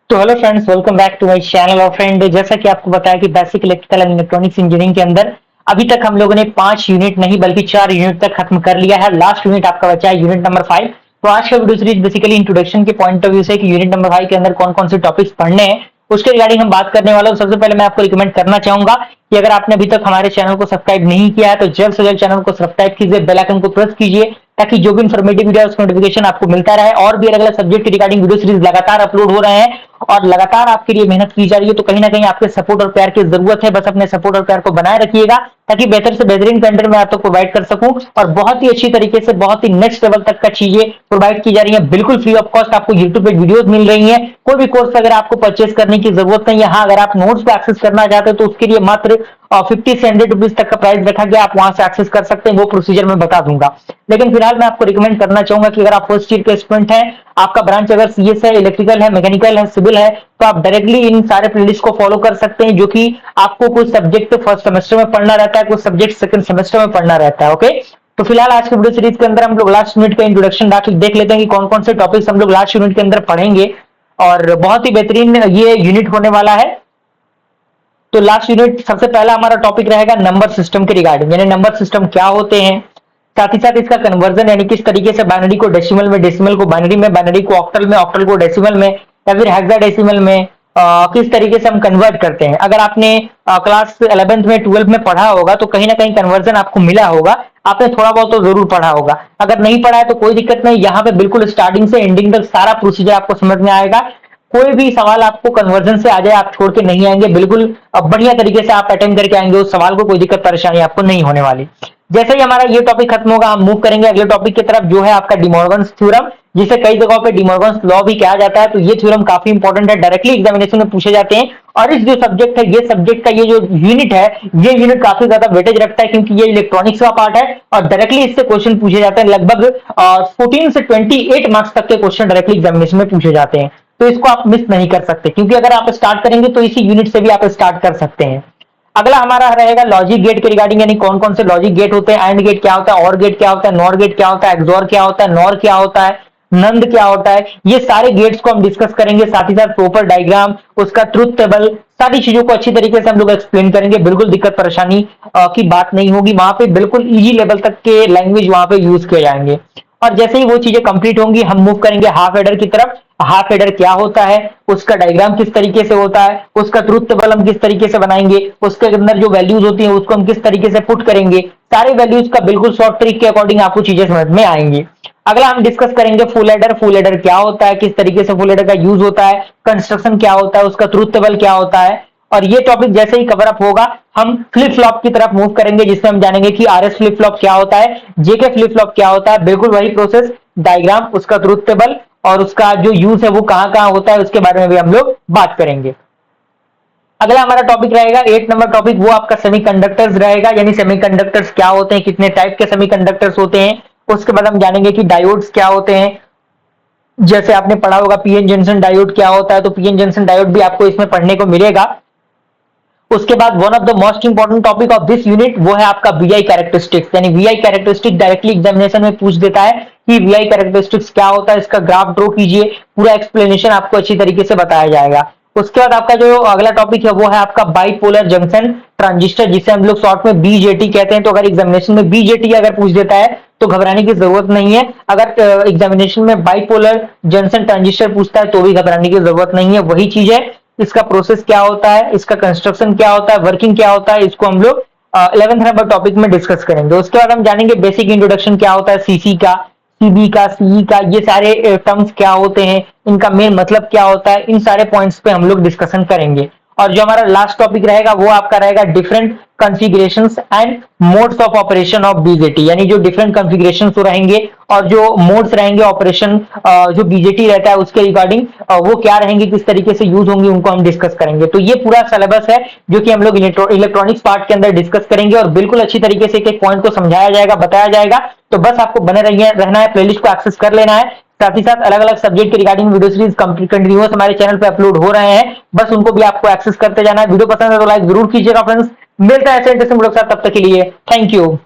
तो hello friends, welcome back to my channel. और friend, जैसा कि आपको बताया कि basic electrical and electronics engineering के अंदर अभी तक हम लोगों ने 5 यूनिट नहीं बल्कि 4 यूनिट तक खत्म कर लिया है। लास्ट यूनिट आपका बचा है यूनिट नंबर 5। तो आज का वीडियो सीरीज बेसिकली इंट्रोडक्शन के पॉइंट ऑफ व्यू से कि यूनिट नंबर 5 के अंदर कौन कौन से टॉपिक्स पढ़ने हैं उसके रिगार्डिंग हम बात करने वाले हैं। सबसे पहले मैं आपको रिकमेंड करना चाहूंगा कि अगर आपने अभी तक हमारे चैनल को सब्सक्राइब नहीं किया है तो जल्द से जल्द चैनल को सब्सक्राइब कीजिए, बेल आइकन को प्रेस कीजिए ताकि जो भी इन्फॉर्मेटिव वीडियो है उसका नोटिफिकेशन आपको मिलता रहे। और भी अलग अलग सब्जेक्ट के रिगार्डिंग वीडियो सीरीज लगातार अपलोड हो रहे हैं और लगातार आपके लिए मेहनत की जा रही है। तो कहीं ना कहीं आपके सपोर्ट और प्यार की जरूरत है। बस अपने सपोर्ट और प्यार को बनाए रखिएगा ताकि बेहतर से बेहतरीन कंटेंट मैं आपको प्रोवाइड कर सकूं और बहुत ही अच्छी तरीके से बहुत ही नेक्स्ट लेवल तक का चीजें प्रोवाइड की जा रही है। बिल्कुल फ्री ऑफ कॉस्ट आपको यूट्यूब पे वीडियोस मिल रही है। कोई भी कोर्स अगर आपको परचेस करने की जरूरत नहीं है। हाँ, अगर आप नोट्स को एक्सेस करना चाहते हो तो उसके लिए मात्र 50 से 100 रुपीज तक का प्राइस रखा गया। आप वहां से एक्सेस कर सकते हैं, वो प्रोसीजर मैं बता दूंगा। लेकिन फिलहाल मैं आपको रिकमेंड करना चाहूंगा कि अगर आप फर्स्ट ईयर के स्टूडेंट हैं, आपका ब्रांच अगर सीएस है, इलेक्ट्रिकल है, मैकेनिकल है, सिविल है, तो आप डायरेक्टली इन सारे प्लेलिस्ट को फॉलो कर सकते हैं। जो कि आपको कुछ सब्जेक्ट फर्स्ट सेमेस्टर में पढ़ना रहता है, कुछ सब्जेक्ट सेकंड सेमेस्टर में पढ़ना रहता है। ओके, तो फिलहाल आज के वीडियो सीरीज के अंदर हम लोग लास्ट यूनिट का इंट्रोडक्शन देख लेते हैं कि कौन कौन से टॉपिक्स हम लोग लास्ट यूनिट के अंदर पढ़ेंगे। और बहुत ही बेहतरीन ये यूनिट होने वाला है। तो लास्ट यूनिट सबसे पहला हमारा टॉपिक रहेगा नंबर सिस्टम के रिगार्डिंग, यानी नंबर सिस्टम क्या होते हैं, साथ ही साथ इसका कन्वर्जन यानी किस तरीके से बाइनरी को डेसिमल में, डेसिमल को बाइनरी में, बाइनरी को ऑक्टल में, ऑक्टल को डेसिमल में या फिर हेक्साडेसिमल में किस तरीके से हम कन्वर्ट करते हैं। अगर आपने क्लास 11th में 12th में पढ़ा होगा तो कहीं ना कहीं कन्वर्जन आपको मिला होगा, आपने थोड़ा बहुत तो जरूर पढ़ा होगा। अगर नहीं पढ़ा है तो कोई दिक्कत नहीं, यहाँ पे बिल्कुल स्टार्टिंग से एंडिंग तक सारा प्रोसीजर आपको समझ में आएगा। कोई भी सवाल आपको कन्वर्जन से आ जाए आप छोड़ के नहीं आएंगे, बिल्कुल बढ़िया तरीके से आप अटेंड करके आएंगे उस सवाल को, कोई दिक्कत परेशानी आपको नहीं होने वाली। जैसे ही हमारा ये टॉपिक खत्म होगा हम मूव करेंगे अगले टॉपिक की तरफ, जो है आपका डिमॉर्गन्स थ्योरम, जिसे कई जगहों पे डिमॉर्गन्स लॉ भी कहा जाता है। तो ये थ्योरम काफी इंपॉर्टेंट है, डायरेक्टली एग्जामिनेशन में पूछे जाते हैं। और इस जो सब्जेक्ट है, ये सब्जेक्ट का ये जो यूनिट है, ये यूनिट काफी ज्यादा वेटेज रखता है क्योंकि ये इलेक्ट्रॉनिक्स का पार्ट है और डायरेक्टली इससे क्वेश्चन पूछे जाते हैं। लगभग 14 से 28 मार्क्स तक के क्वेश्चन डायरेक्टली एग्जामिनेशन में पूछे जाते हैं। तो इसको आप मिस नहीं कर सकते क्योंकि अगर आप स्टार्ट करेंगे तो इसी यूनिट से भी आप स्टार्ट कर सकते हैं। अगला हमारा रहेगा लॉजिक गेट के रिगार्डिंग, यानी कौन कौन से लॉजिक गेट होते हैं, एंड गेट क्या होता है, और गेट क्या होता है, नॉर गेट क्या होता है, एक्सोर क्या होता है, नॉर क्या होता है, नंद क्या होता है। ये सारे गेट्स को हम डिस्कस करेंगे, साथ ही साथ प्रॉपर डायग्राम, उसका ट्रुथ टेबल, सारी चीजों को अच्छी तरीके से हम लोग एक्सप्लेन करेंगे। बिल्कुल दिक्कत परेशानी की बात नहीं होगी, वहां पे बिल्कुल इजी लेवल तक के लैंग्वेज वहां पे यूज किए जाएंगे। और जैसे ही वो चीजें कंप्लीट होंगी हम मूव करेंगे हाफ एडर की तरफ। हाफ एडर क्या होता है, उसका डायग्राम किस तरीके से होता है, उसका ट्रुथ टेबल हम किस तरीके से बनाएंगे, उसके अंदर जो वैल्यूज होती हैं उसको हम किस तरीके से पुट करेंगे, सारे वैल्यूज का बिल्कुल शॉर्ट ट्रिक के अकॉर्डिंग आपको चीजें समझ में आएंगी। अगला हम डिस्कस करेंगे फुल एडर। फुल एडर क्या होता है, किस तरीके से फुल एडर का यूज होता है, कंस्ट्रक्शन क्या होता है, उसका ट्रुथ टेबल क्या होता है। और ये टॉपिक जैसे ही कवर अप होगा हम फ्लिप फ्लॉप की तरफ मूव करेंगे, जिसमें हम जानेंगे कि आरएस फ्लिप फ्लॉप क्या होता है, जेके फ्लिप फ्लॉप क्या होता है। बिल्कुल वही प्रोसेस, डायग्राम, उसका ट्रुथ टेबल और उसका जो यूज है वो कहां कहां होता है उसके बारे में भी हम लोग बात करेंगे। अगला हमारा टॉपिक रहेगा 8 नंबर टॉपिक, वो आपका सेमीकंडक्टर्स रहेगा, यानी सेमीकंडक्टर्स क्या होते हैं, कितने टाइप के सेमीकंडक्टर्स होते हैं। उसके बाद हम जानेंगे कि डायोड्स क्या होते हैं। जैसे आपने पढ़ा होगा पीएन जंक्शन डायोड क्या होता है, तो पीएन जंक्शन डायोड भी आपको इसमें पढ़ने को मिलेगा। उसके बाद one of the most important topic of this unit वो है आपका वीआई कैरेक्टरिस्टिक्स, यानी वीआई कैरेक्टरिस्टिक डायरेक्टली एग्जामिनेशन में पूछ देता है कि वीआई कैरेक्टरिस्टिक्स क्या होता है, इसका ग्राफ ड्रॉ कीजिए, पूरा एक्सप्लेनेशन आपको अच्छी तरीके से बताया जाएगा। उसके बाद आपका जो अगला टॉपिक है वो है आपका बाइपोलर जंक्शन ट्रांजिस्टर, जिसे हम लोग शॉर्ट में बीजेटी कहते हैं। तो अगर एग्जामिनेशन में बीजेटी अगर पूछ देता है तो घबराने की जरूरत नहीं है। अगर एग्जामिनेशन में बाइपोलर जंक्शन ट्रांजिस्टर पूछता है तो भी घबराने की जरूरत नहीं है, वही चीज है। इसका प्रोसेस क्या होता है, इसका कंस्ट्रक्शन क्या होता है, वर्किंग क्या होता है, इसको हम लोग 11th नंबर टॉपिक में डिस्कस करेंगे। उसके बाद हम जानेंगे बेसिक इंट्रोडक्शन क्या होता है, सीसी का, सीबी का, सीई का, ये सारे टर्म्स क्या होते हैं, इनका मेन मतलब क्या होता है, इन सारे पॉइंट्स पे हम लोग डिस्कशन करेंगे। और जो हमारा लास्ट टॉपिक रहेगा वो आपका रहेगा different configurations and modes of operation of BJT, यानी जो डिफरेंट कॉन्फ़िगरेशंस रहेंगे और जो मोड्स रहेंगे ऑपरेशन जो बीजेटी रहता है उसके रिगार्डिंग वो क्या रहेंगे, किस तरीके से यूज होंगे, उनको हम डिस्कस करेंगे। तो ये पूरा सिलेबस है जो कि हम लोग इलेक्ट्रॉनिक्स पार्ट के अंदर डिस्कस करेंगे और बिल्कुल अच्छी तरीके से एक एक पॉइंट को समझाया जाएगा, बताया जाएगा। तो बस आपको बने रहना है, प्लेलिस्ट को एक्सेस कर लेना है। साथ ही साथ अलग अलग सब्जेक्ट के रिगार्डिंग वीडियो सीरीज कंटिन्यूअस हमारे चैनल पे अपलोड हो रहे हैं, बस उनको भी आपको एक्सेस करते जाना है। वीडियो पसंद है तो लाइक जरूर कीजिएगा फ्रेंड्स। मिलता है ऐसे इंटरेस्टिंग वीडियो के साथ, तब तक के लिए थैंक यू।